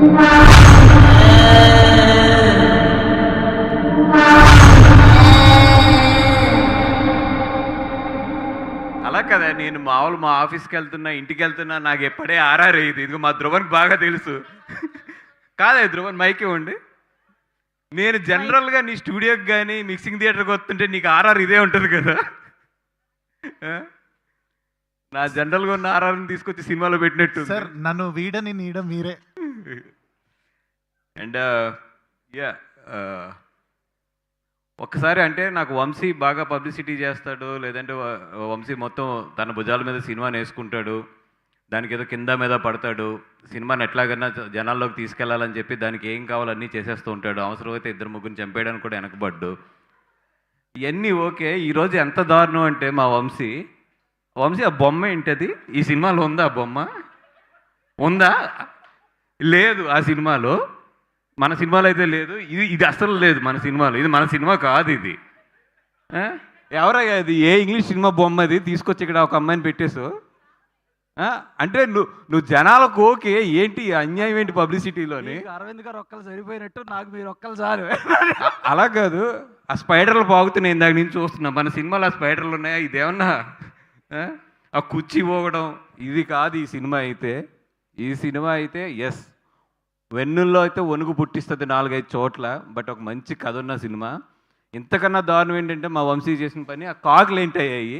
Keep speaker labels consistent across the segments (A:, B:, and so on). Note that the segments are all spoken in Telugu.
A: అలా కదా, నేను మామూలు మా ఆఫీస్కి వెళ్తున్నా, ఇంటికి వెళ్తున్నా, నాకు ఎప్పుడే ఆర్ఆర్ అయ్యింది. ఇదిగో మా ధ్రువన్కి బాగా తెలుసు. కాదే ధ్రువన్, మైక్ ఇవ్వండి. నేను జనరల్గా నీ స్టూడియోకి కానీ మిక్సింగ్ థియేటర్కి వస్తుంటే నీకు ఆర్ఆర్ ఇదే ఉంటుంది కదా. నా జనరల్గా ఉన్న ఆర్ఆర్ని తీసుకొచ్చి సినిమాలో పెట్టినట్టు
B: సార్. నన్ను వీడని నీడ మీరే.
A: అండ్ యా, ఒక్కసారి అంటే నాకు వంశీ బాగా పబ్లిసిటీ చేస్తాడు, లేదంటే వంశీ మొత్తం తన భుజాల మీద సినిమాని వేసుకుంటాడు, దానికి ఏదో కింద మీద పడతాడు, సినిమాని ఎట్లాగన్నా జనాల్లోకి తీసుకెళ్లాలని చెప్పి దానికి ఏం కావాలన్నీ చేసేస్తూ ఉంటాడు. అవసరమైతే ఇద్దరు ముగ్గురిని చంపేయడానికి కూడా వెనకబడ్డు. ఇవన్నీ ఓకే. ఈరోజు ఎంత దారుణం అంటే మా వంశీ ఆ బొమ్మ ఏంటది? ఈ సినిమాలో ఉందా ఆ బొమ్మ? ఉందా? లేదు ఆ సినిమాలో. మన సినిమాలో అయితే లేదు. ఇది అసలు లేదు మన సినిమాలో. ఇది మన సినిమా కాదు ఇది. ఎవరయ్యా ఇది? ఏ ఇంగ్లీష్ సినిమా బొమ్మ అది? తీసుకొచ్చి ఇక్కడ ఒక అమ్మాయిని పెట్టేసు. అంటే నువ్వు జనాలకు ఓకే, ఏంటి అన్యాయం ఏంటి పబ్లిసిటీలోని?
C: అరవింద్ గారు ఒక్కలు సరిపోయినట్టు నాకు మీరు ఒక్కలు చాలు.
A: అలా కాదు, ఆ స్పైడర్లు పాగుతున్నాయి ఇందాక నుంచి చూస్తున్నా. మన సినిమాలో ఆ స్పైడర్లు ఉన్నాయా? ఇదేమన్నా ఆ కుర్చీ పోవడం ఇది కాదు ఈ సినిమా అయితే. ఈ సినిమా అయితే ఎస్, వెన్నుల్లో అయితే వణుకు పుట్టిస్తుంది 4-5 చోట్ల. బట్ ఒక మంచి కథ ఉన్న సినిమా. ఇంతకన్నా దారుణం ఏంటంటే మా వంశీ చేసిన పని, ఆ కాకులు ఏంటయ్యాయి?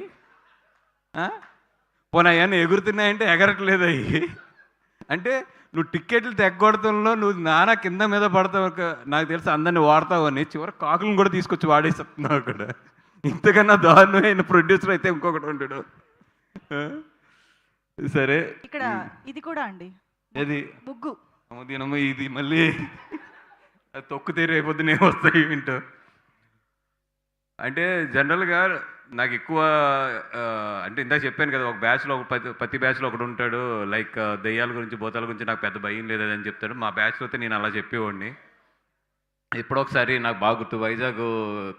A: పోనీ అవన్నీ ఎగురుతున్నాయంటే ఎగరట్లేదు అయ్యి. అంటే నువ్వు టిక్కెట్లు తెగ్గొడతంలో నువ్వు నానా కింద మీద పడతావు, నాకు తెలిసి అందరినీ వాడతావు అని చివరి కాకులను కూడా తీసుకొచ్చి వాడేస్తున్నావు అక్కడ. ఇంతకన్నా దారుణమైన ప్రొడ్యూసర్ అయితే ఇంకొకటి ఉంటాడు. సరే,
D: ఇక్కడ ఇది కూడా అండి,
A: ఏది
D: ముగ్గు
A: దినము ఇది మళ్ళీ తొక్కు తీరు అయిపోద్ది నేను వస్తాయి వింటూ. అంటే జనరల్గా నాకు ఎక్కువ అంటే ఇందాక చెప్పాను కదా, ఒక బ్యాచ్లో ప్రతి బ్యాచ్లో ఒకడు ఉంటాడు, లైక్ దెయ్యాల గురించి భూతాల గురించి నాకు పెద్ద భయం లేదని చెప్తాడు. మా బ్యాచ్లో అయితే నేను అలా చెప్పేవాడిని. ఎప్పుడొకసారి నాకు బాగా గుర్తు, వైజాగ్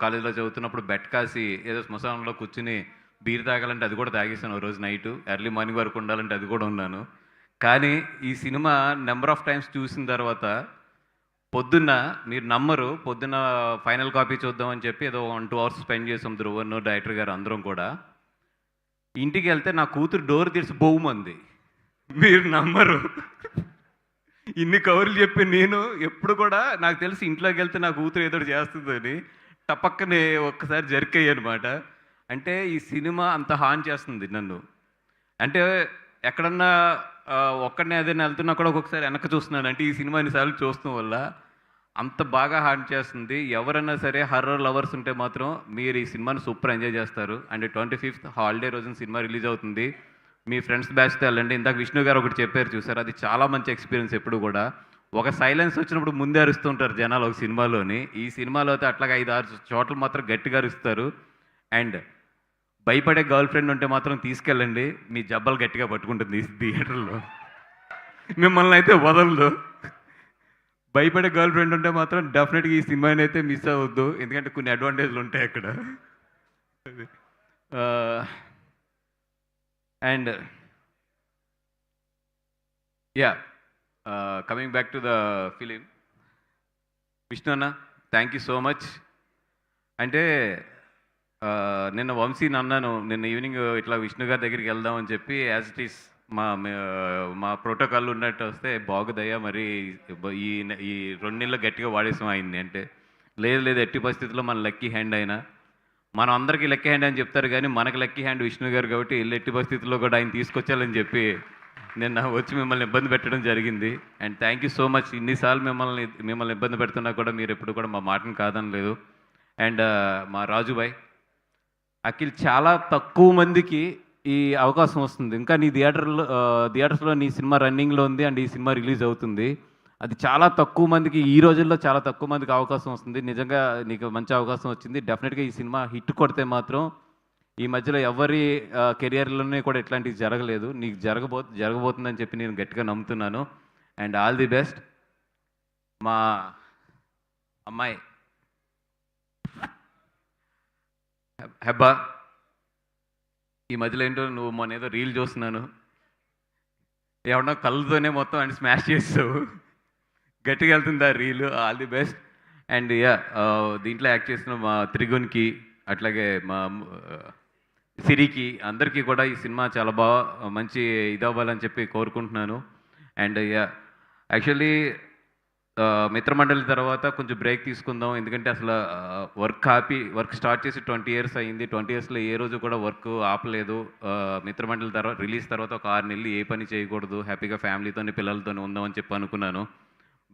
A: కాలేజీలో చదువుతున్నప్పుడు బెట్ కాసి ఏదో శ్మశానంలో కూర్చుని బీర్ తాగాలంటే అది కూడా తాగేసాను. రోజు నైటు ఎర్లీ మార్నింగ్ వరకు ఉండాలంటే అది కూడా ఉన్నాను. కానీ ఈ సినిమా నెంబర్ ఆఫ్ టైమ్స్ చూసిన తర్వాత పొద్దున్న, మీరు నమ్మరు, పొద్దున్న ఫైనల్ కాపీ చూద్దామని చెప్పి ఏదో 1-2 అవర్స్ స్పెండ్ చేసాం ధ్రువన్, డైరెక్టర్ గారు అందరం కూడా. ఇంటికి వెళ్తే నా కూతురు డోర్ తీసి బొమ్మంది. మీరు నమ్మరు. ఇన్ని కవర్లు చెప్పి నేను ఎప్పుడు కూడా నాకు తెలిసి ఇంట్లోకి వెళ్తే నా కూతురు ఏదో చేస్తుందని టపక్కనే ఒక్కసారి జరికాయి అనమాట. అంటే ఈ సినిమా అంత హాన్ చేస్తుంది నన్ను. అంటే ఎక్కడన్నా ఒక్కడనే ఏదైనా వెళ్తున్నా కూడా ఒక్కొక్కసారి వెనక్కి చూస్తున్నాను. అంటే ఈ సినిమా ఎన్నిసార్లు చూడటం వల్ల అంత బాగా హాన్ చేస్తుంది. ఎవరైనా సరే హర్రర్ లవర్స్ ఉంటే మాత్రం మీరు ఈ సినిమాని సూపర్ ఎంజాయ్ చేస్తారు. అండ్ 25th హాలిడే రోజున సినిమా రిలీజ్ అవుతుంది. మీ ఫ్రెండ్స్ బ్యాచ్తో వెళ్ళండి. ఇందాక విష్ణు గారు ఒకటి చెప్పారు చూసారు, అది చాలా మంచి ఎక్స్పీరియన్స్. ఎప్పుడు కూడా ఒక సైలెన్స్ వచ్చినప్పుడు ముందే అరుస్తుంటారు జనాలు ఒక సినిమాలోని. ఈ సినిమాలో అయితే అట్లాగా 5-6 చోట్ల మాత్రం గట్టిగా అరుస్తారు. అండ్ భయపడే గర్ల్ ఫ్రెండ్ ఉంటే మాత్రం తీసుకెళ్ళండి, మీ జబ్బలు గట్టిగా పట్టుకుంటుంది ఈ థియేటర్లో, మిమ్మల్ని అయితే వదలదు. భయపడే గర్ల్ ఫ్రెండ్ ఉంటే మాత్రం డెఫినెట్గా ఈ సినిమాని అయితే మిస్ అవ్వద్దు, ఎందుకంటే కొన్ని అడ్వాంటేజ్లు ఉంటాయి అక్కడ. And yeah, coming back to the film, Vishnu అన్న థ్యాంక్ యూ సో మచ్. అంటే నిన్న వంశీని అన్నాను, నిన్న ఈవినింగ్ ఇట్లా విష్ణు గారి దగ్గరికి వెళ్దామని చెప్పి, యాజ్ ఇట్ ఈస్ మా ప్రోటోకాల్ ఉన్నట్టు వస్తే బాగుదయ్యా మరి ఈ 2 నెలలు గట్టిగా వాడేసాం ఆయన్ని అంటే, లేదు ఎట్టి పరిస్థితుల్లో మన లక్కీ హ్యాండ్ అయినా, మనం అందరికీ లక్కీ హ్యాండ్ అని చెప్తారు కానీ మనకి లక్కీ హ్యాండ్ విష్ణు గారు కాబట్టి ఎట్టి పరిస్థితుల్లో కూడా ఆయన తీసుకొచ్చాలని చెప్పి నిన్న వచ్చి మిమ్మల్ని ఇబ్బంది పెట్టడం జరిగింది. And thank you so much. ఇన్నిసార్లు మిమ్మల్ని ఇబ్బంది పెడుతున్నా కూడా మీరు ఎప్పుడు కూడా మా మాటను కాదనలేదు. అండ్ మా రాజుబాయ్, అఖిల్, చాలా తక్కువ మందికి ఈ అవకాశం వస్తుంది. ఇంకా నీ థియేటర్స్లో నీ సినిమా రన్నింగ్లో ఉంది అండ్ ఈ సినిమా రిలీజ్ అవుతుంది. అది చాలా తక్కువ మందికి, ఈ రోజుల్లో చాలా తక్కువ మందికి అవకాశం వస్తుంది. నిజంగా నీకు మంచి అవకాశం వచ్చింది. డెఫినెట్గా ఈ సినిమా హిట్ కొడితే మాత్రం ఈ మధ్యలో ఎవరి కెరియర్లోనే కూడా ఇట్లాంటివి జరగలేదు, నీకు జరగబోతుందని చెప్పి నేను గట్టిగా నమ్ముతున్నాను. And all the best. మా అమ్మాయి హెబ్బా, ఈ మధ్యలో ఏంటో నువ్వు మొన్న ఏదో రీల్ చూస్తున్నాను, ఏమన్నా కళ్ళతోనే మొత్తం అని స్మాష్ చేస్తావు. గట్టిగా వెళ్తుంది ఆ reel. All the best. And yeah దీంట్లో యాక్ట్ చేసిన మా త్రిగుణ్కి అట్లాగే మా సిరికి అందరికీ కూడా ఈ సినిమా చాలా బాగా మంచి ఇదవ్వాలని చెప్పి కోరుకుంటున్నాను. అండ్ యా యాక్చువల్లీ మిత్రమండలి తర్వాత కొంచెం బ్రేక్ తీసుకుందాం, ఎందుకంటే అసలు వర్క్ స్టార్ట్ చేసి 20 years అయింది. 20 yearsలో ఏ రోజు కూడా వర్క్ ఆపలేదు. మిత్రమండలి తర్వాత రిలీజ్ తర్వాత ఒక 6 నెలలు ఏ పని చేయకూడదు, హ్యాపీగా ఫ్యామిలీతోని పిల్లలతోని ఉందామని చెప్పి అనుకున్నాను.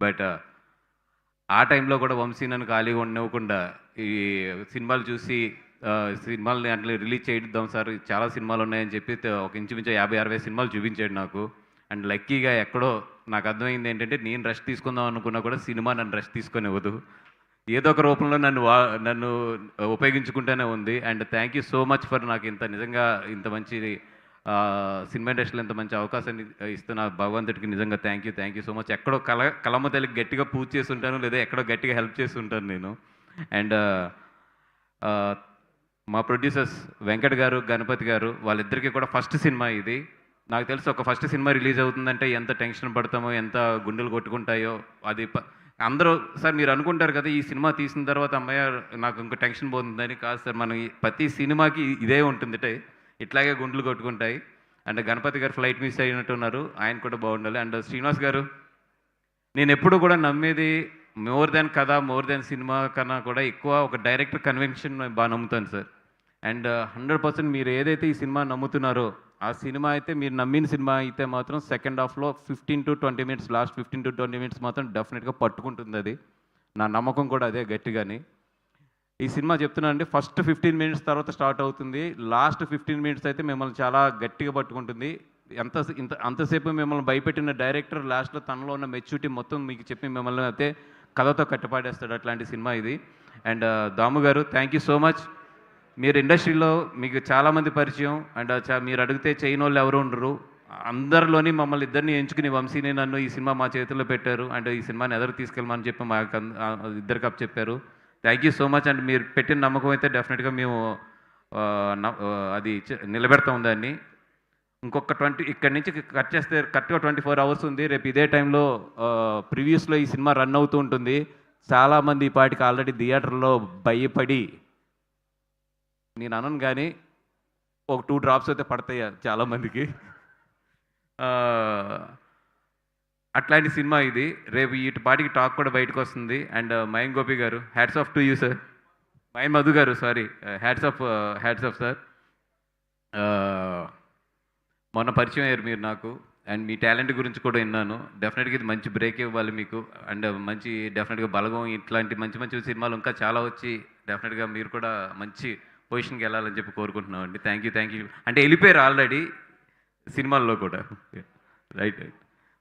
A: బట్ ఆ టైంలో కూడా వంశీ నన్ను ఖాళీగా ఉండనివ్వకుండా ఈ సినిమాలు చూసి సినిమాలని అట్లా రిలీజ్ చేద్దాం సార్, చాలా సినిమాలు ఉన్నాయని చెప్పి ఒక ఇంచుమించు 50-60 సినిమాలు చూపించాడు నాకు. అండ్ లక్కీగా ఎక్కడో నాకు అర్థమైంది ఏంటంటే, నేను రెస్ట్ తీసుకుందాం అనుకున్నా కూడా సినిమా నన్ను రెస్ట్ తీసుకొనివ్వదు. ఏదో ఒక రూపంలో నన్ను ఉపయోగించుకుంటూనే ఉంది. And thank you so much for నాకు నిజంగా ఇంత మంచి సినిమా ఇండస్ట్రీలో ఇంత మంచి అవకాశాన్ని ఇస్తున్న భగవంతుడికి నిజంగా థ్యాంక్ యూ సో మచ్. ఎక్కడో కలమ్మ తల్లికి గట్టిగా పూజ చేసి ఉంటాను, లేదా ఎక్కడో గట్టిగా హెల్ప్ చేసి ఉంటాను నేను. అండ్ మా ప్రొడ్యూసర్స్ వెంకట్ గారు, గణపతి గారు, వాళ్ళిద్దరికీ కూడా ఫస్ట్ సినిమా ఇది. నాకు తెలిసి ఒక ఫస్ట్ సినిమా రిలీజ్ అవుతుందంటే ఎంత టెన్షన్ పడతామో, ఎంత గుండెలు కొట్టుకుంటాయో. అది అందరూ సార్ మీరు అనుకుంటారు కదా ఈ సినిమా తీసిన తర్వాత అమ్మాయి నాకు ఇంకో టెన్షన్ పోతుందని. కాదు సార్, మనం ప్రతి సినిమాకి ఇదే ఉంటుంది, ఇట్లాగే గుండెలు కొట్టుకుంటాయి. అండ్ గణపతి గారు ఫ్లైట్ మిస్ అయినట్టున్నారు, ఆయన కూడా బాగుండాలి. అండ్ శ్రీనివాస్ గారు, నేను ఎప్పుడు కూడా నమ్మేది మోర్ దాన్ కథ, మోర్ దాన్ సినిమా కన్నా కూడా ఎక్కువ ఒక డైరెక్టర్ కన్వెన్షన్ బాగా నమ్ముతాను సార్. అండ్ 100% మీరు ఏదైతే ఈ సినిమా నమ్ముతున్నారో ఆ సినిమా అయితే, మీరు నమ్మిన సినిమా అయితే మాత్రం సెకండ్ హాఫ్లో 15 to 20 minutes, last 15 to 20 minutes మాత్రం డెఫినెట్గా పట్టుకుంటుంది. అది నా నమ్మకం కూడా అదే గట్టిగాని. ఈ సినిమా చెప్తున్నాను అండి, ఫస్ట్ 15 minutes తర్వాత స్టార్ట్ అవుతుంది, లాస్ట్ 15 minutes అయితే మిమ్మల్ని చాలా గట్టిగా పట్టుకుంటుంది. అంతసేపు మిమ్మల్ని భయపెట్టిన డైరెక్టర్ లాస్ట్లో తనలో ఉన్న మెచ్యూరిటీ మొత్తం మీకు చెప్పి మిమ్మల్ని అయితే కథతో కట్టిపాడేస్తాడు, అట్లాంటి సినిమా ఇది. అండ్ దాము గారు, థ్యాంక్ యూ సో మచ్. మీరు ఇండస్ట్రీలో మీకు చాలామంది పరిచయం. అండ్ మీరు అడిగితే చేయని వాళ్ళు ఎవరు ఉండరు. అందరిలోని మమ్మల్ని ఇద్దరిని ఎంచుకుని వంశీని నన్ను ఈ సినిమా మా చేతుల్లో పెట్టారు. అండ్ ఈ సినిమాని ఎదురు తీసుకెళ్ళమని చెప్పి మాకు ఇద్దరికి అప్ చెప్పారు. Thank you so much. And మీరు పెట్టిన నమ్మకం అయితే డెఫినెట్గా మేము అది నిలబెడతాం దాన్ని. ఇంకొక ఇక్కడి నుంచి కట్ చేస్తే కరెక్ట్గా 24 hours ఉంది. రేపు ఇదే టైంలో ప్రివ్యూస్లో ఈ సినిమా రన్ అవుతూ ఉంటుంది. చాలామంది ఈ పాటికి ఆల్రెడీ థియేటర్లో భయపడి, నేను అనను కానీ ఒక 2 drops అయితే పడతాయి చాలామందికి. అట్లాంటి సినిమా ఇది. రేపు ఈ పాటికి టాక్ కూడా బయటకు వస్తుంది. అండ్ మయం గోపి గారు, hats off to you sir. మయం మధు గారు, సారీ, హ్యాట్స్ ఆఫ్ సార్. మొన్న పరిచయం అయ్యారు మీరు నాకు. అండ్ మీ టాలెంట్ గురించి కూడా విన్నాను. డెఫినెట్గా ఇది మంచి బ్రేక్ ఇవ్వాలి మీకు. అండ్ మంచి డెఫినెట్గా బలగం, ఇట్లాంటి మంచి సినిమాలు ఇంకా చాలా వచ్చి డెఫినెట్గా మీరు కూడా మంచి పొజిషన్కి వెళ్ళాలని చెప్పి కోరుకుంటున్నాం అండి. Thank you. అంటే వెళ్ళిపోయారు ఆల్రెడీ సినిమాల్లో కూడా. రైట్.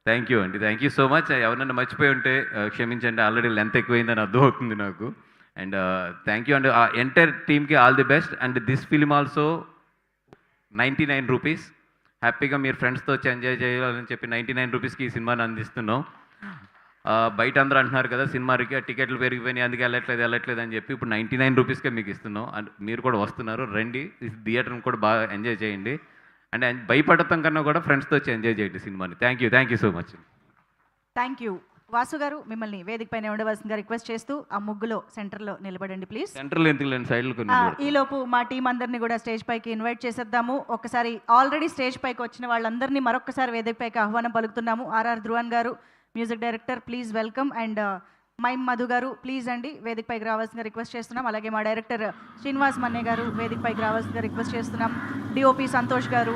A: థ్యాంక్ యూ అండి. Thank you so much. ఎవరైనా మర్చిపోయి ఉంటే క్షమించండి, ఆల్రెడీ లెంత్ ఎక్కువైందని అర్థమవుతుంది నాకు. And thank you and entire టీమ్కి all the best. And this film also 99 rupees. హ్యాపీగా మీరు ఫ్రెండ్స్తో వచ్చి ఎంజాయ్ చేయాలని చెప్పి 99 rupeesకి ఈ సినిమాని అందిస్తున్నాం. బయట అందరూ అంటున్నారు కదా సినిమాకి టికెట్లు పెరిగిపోయినాయి అందుకే వెళ్ళట్లేదు అని చెప్పి, ఇప్పుడు 99 rupeesకే మీకు ఇస్తున్నాం. అండ్ మీరు కూడా వస్తున్నారు, రండి, థియేటర్ని కూడా బాగా ఎంజాయ్ చేయండి. అండ్ భయపడటం కన్నా కూడా ఫ్రెండ్స్తో వచ్చి ఎంజాయ్ చేయండి సినిమాని. Thank you so much.
D: Thank you. Vasu గారు, మిమ్మల్ని వేదిక పైన ఉండవలసిందిగా రిక్వెస్ట్ చేస్తూ ఆ ముగ్గులో సెంటర్లో నిలబడండి ప్లీజ్.
A: సెంటర్లో ఎందుకు లేండి, సైడ్లో కొన్ని.
D: ఈలోపు మా టీం అందరినీ కూడా స్టేజ్ పైకి ఇన్వైట్ చేసేద్దాము. ఒకసారి ఆల్రెడీ స్టేజ్ పైకి వచ్చిన వాళ్ళందరినీ మరొకసారి వేదిక పైకి ఆహ్వానం పలుకుతున్నాము. ఆర్ఆర్ ధ్రువన్ గారు, music director, please welcome. And mime Madhu గారు, ప్లీజ్ అండి వేదిక పైకి రావాల్సిందిగా రిక్వెస్ట్ చేస్తున్నాం. అలాగే మా డైరెక్టర్ శ్రీనివాస్ మన్నే గారు వేదిక పైకి రావాల్సిందిగా రిక్వెస్ట్ చేస్తున్నాం. డిఓపి సంతోష్ గారు,